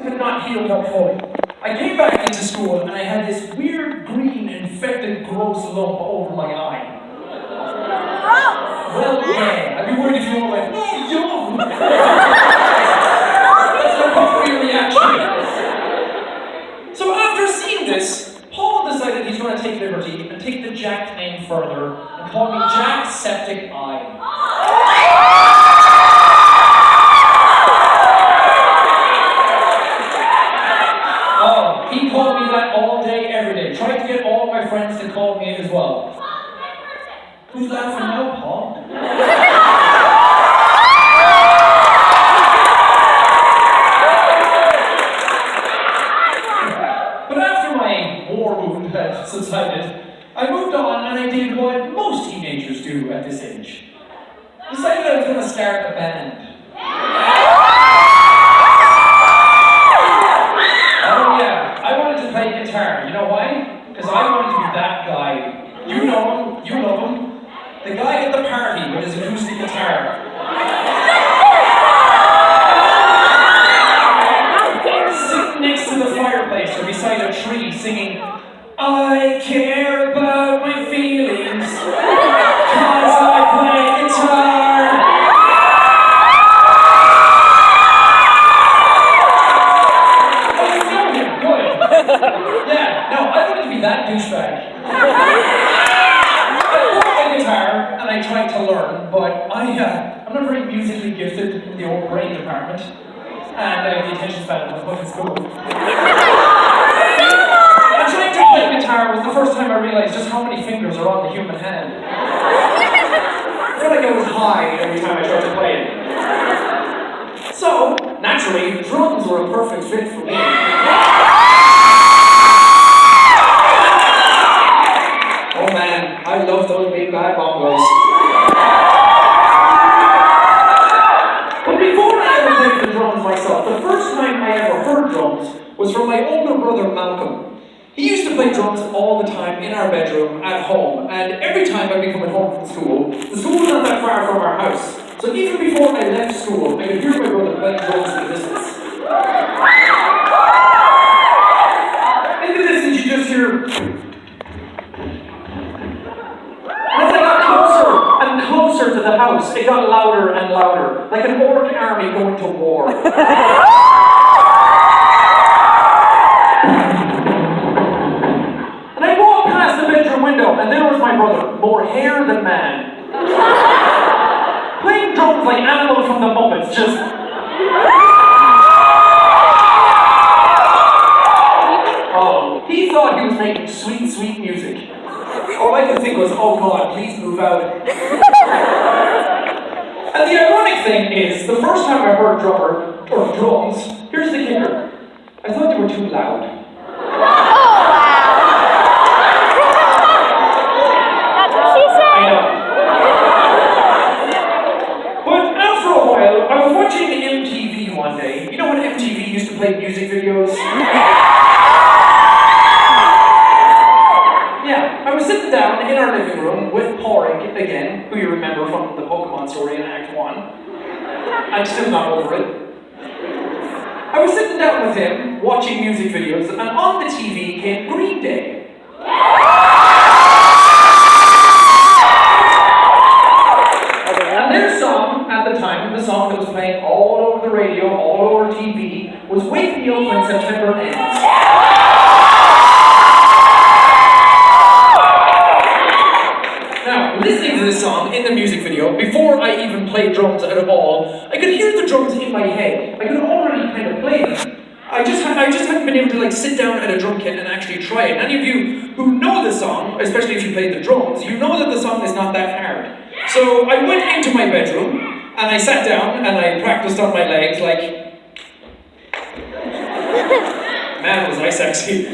had not healed up fully. I came back into school and I had this weird green infected gross lump over my eye. Well, yeah, I'd be worried if you all went, oh, yum! That's an appropriate reaction. So after seeing this, Paul decided he's going to take liberty and take the Jack name further and call me Jacksepticeye. He called me that all day, every day. Tried to get all my friends to call me as well. Who's laughing now, Paul? But after my war wound had subsided, I moved on and I did what most teenagers do at this age. Decided I was going to start a band. You know why? Because I wanted to be that guy. You know him, you love him. The guy at the party with his acoustic guitar. Sitting next to the fireplace or beside a tree singing, I care about my feelings, 'cause I play guitar. That douchebag. I bought my guitar and I tried to learn, but I'm not very musically gifted in the old brain department, and the attention span of the fucking school. And trying to play guitar was the first time I realized just how many fingers are on the human hand. I felt like I was high every time I tried to play it. So, naturally, drums were a perfect fit for me. I love those big bad bongos. But before I ever played the drums myself, the first time I ever heard drums was from my older brother Malcolm. He used to play drums all the time in our bedroom at home, and every time I'd be coming home from school, the school was not that far from our house. So even before I left school, I could hear my brother playing drums in the distance. In the distance you just hear. Closer to the house, it got louder and louder, like an orc army going to war. And I walked past the bedroom window, and there was my brother, more hair than man. Playing drums like animals from the Muppets, just... Oh, he thought he was making sweet, sweet music. All I could think was, oh God, please move out. And the ironic thing is, the first time I heard drums, here's the kicker. I thought they were too loud. That's what she said. I know. But after a while, I was watching MTV one day. You know when MTV used to play music videos? I was sitting down in our living room with Porrig again, who you remember from the Pokemon story in Act 1. I'm still not over it. I was sitting down with him, watching music videos, and on the TV came Green Day. And their song, at the time, the song that was playing all over the radio, all over TV, was Wake Me Up When September Ends. Listening to this song in the music video, before I even played drums at all, I could hear the drums in my head. I could already kind of play them. I just haven't been able to sit down at a drum kit and actually try it. And any of you who know the song, especially if you play the drums, you know that the song is not that hard. So I went into my bedroom and I sat down and I practiced on my legs like, man, was I sexy.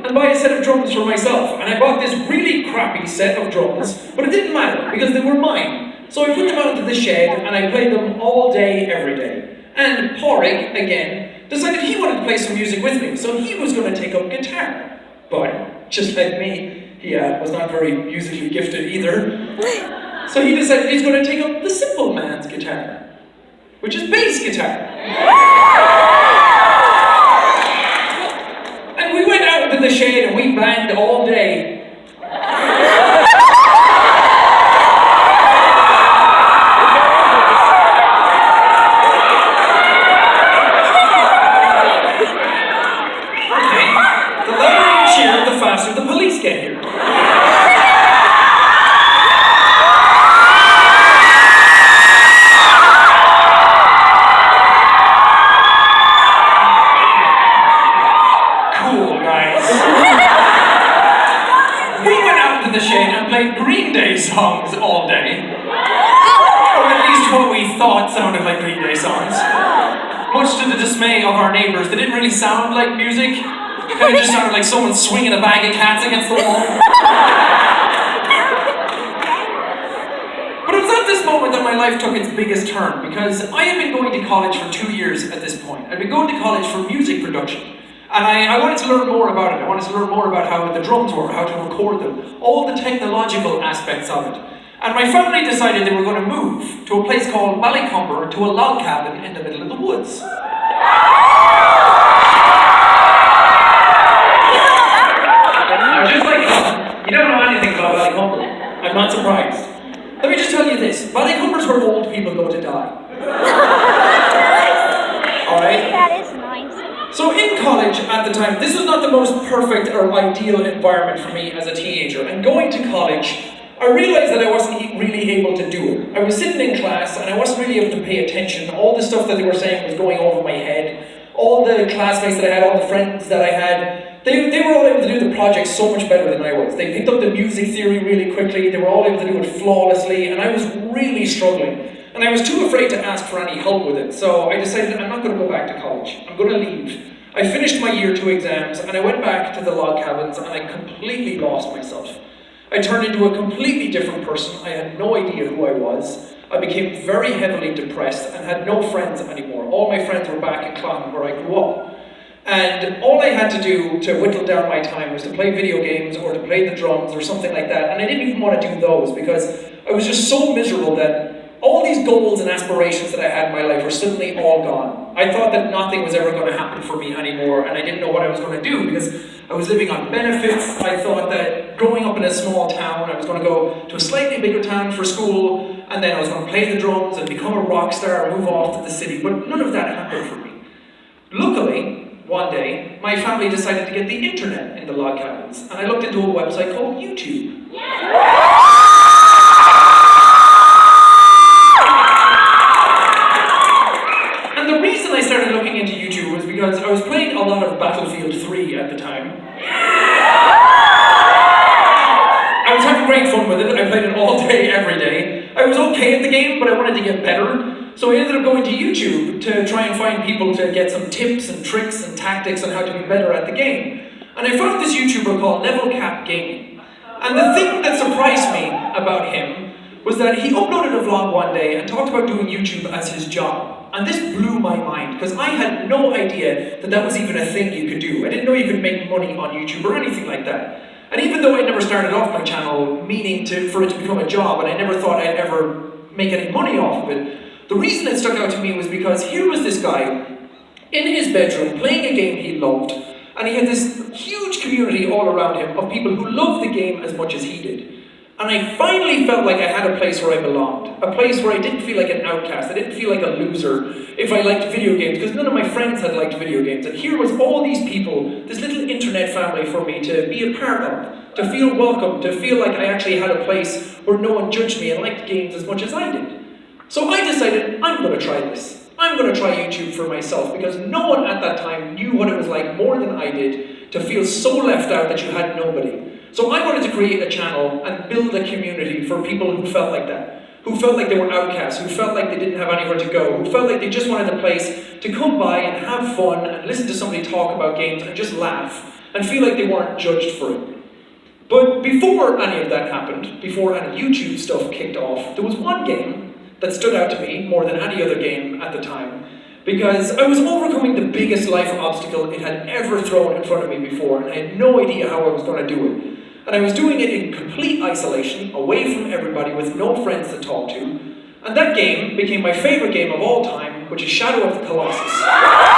Buy a set of drums for myself, and I bought this really crappy set of drums, but it didn't matter because they were mine. So I put them out into the shed and I played them all day, every day. And Porrig, again, decided he wanted to play some music with me, so he was going to take up guitar. But just like me, he was not very musically gifted either. So he decided he's going to take up the simple man's guitar, which is bass guitar. And we went out into the shade and we banged all day. The louder you cheer, the faster the police get here. The shade and played Green Day songs all day. Or at least what we thought sounded like Green Day songs. Much to the dismay of our neighbours, they didn't really sound like music. It kind of just sounded like someone swinging a bag of cats against the wall. But it was at this moment that my life took its biggest turn, because I had been going to college for 2 years at this point. I'd been going to college for music production. And I wanted to learn more about it. I wanted to learn more about how the drums were, how to record them, all the technological aspects of it. And my family decided they were going to move to a place called Ballycumber, to a log cabin in the middle of the woods. Now, just like you don't know anything about Ballycumber. I'm not surprised. Let me just tell you this: Ballycumber's where old people go to die. All right. That is nice. So in college at the time, this was not the most perfect or ideal environment for me as a teenager. And going to college, I realized that I wasn't really able to do it. I was sitting in class and I wasn't really able to pay attention. All the stuff that they were saying was going over my head. All the classmates that I had, all the friends that I had, they were all able to do the project so much better than I was. They picked up the music theory really quickly. They were all able to do it flawlessly, and I was really struggling. And I was too afraid to ask for any help with it, so I decided I'm not going to go back to college. I'm going to leave. I finished my year 2 exams, and I went back to the log cabins, and I completely lost myself. I turned into a completely different person. I had no idea who I was. I became very heavily depressed and had no friends anymore. All my friends were back in Clon, where I grew up. And all I had to do to whittle down my time was to play video games or to play the drums or something like that, and I didn't even want to do those because I was just so miserable that all these goals and aspirations that I had in my life were suddenly all gone. I thought that nothing was ever going to happen for me anymore, and I didn't know what I was going to do because I was living on benefits. I thought that growing up in a small town, I was going to go to a slightly bigger town for school, and then I was going to play the drums and become a rock star and move off to the city, but none of that happened for me. Luckily, one day, my family decided to get the internet in the log cabins, and I looked into a website called YouTube. And the reason I started looking into YouTube was because I was playing a lot of Battlefield 3 at the time. I was having great fun with it. I played it all day, every day. I was okay at the game, but I wanted to get better. So I ended up going to YouTube to try and find people to get some tips and tricks and tactics on how to be better at the game. And I found this YouTuber called Level Cap Gaming. And the thing that surprised me about him was that he uploaded a vlog one day and talked about doing YouTube as his job. And this blew my mind, because I had no idea that that was even a thing you could do. I didn't know you could make money on YouTube or anything like that. And even though I never started off my channel meaning for it to become a job, and I never thought I'd ever make any money off of it, the reason it stuck out to me was because here was this guy in his bedroom playing a game he loved, and he had this huge community all around him of people who loved the game as much as he did. And I finally felt like I had a place where I belonged, a place where I didn't feel like an outcast, I didn't feel like a loser if I liked video games, because none of my friends had liked video games. And here was all these people, this little internet family for me to be a part of, to feel welcome, to feel like I actually had a place where no one judged me and liked games as much as I did. So I decided, I'm going to try this. I'm going to try YouTube for myself, because no one at that time knew what it was like more than I did to feel so left out that you had nobody. So I wanted to create a channel and build a community for people who felt like that, who felt like they were outcasts, who felt like they didn't have anywhere to go, who felt like they just wanted a place to come by and have fun and listen to somebody talk about games and just laugh and feel like they weren't judged for it. But before any of that happened, before any YouTube stuff kicked off, there was one game that stood out to me more than any other game at the time, because I was overcoming the biggest life obstacle it had ever thrown in front of me before, and I had no idea how I was going to do it. And I was doing it in complete isolation, away from everybody, with no friends to talk to. And that game became my favorite game of all time, which is Shadow of the Colossus.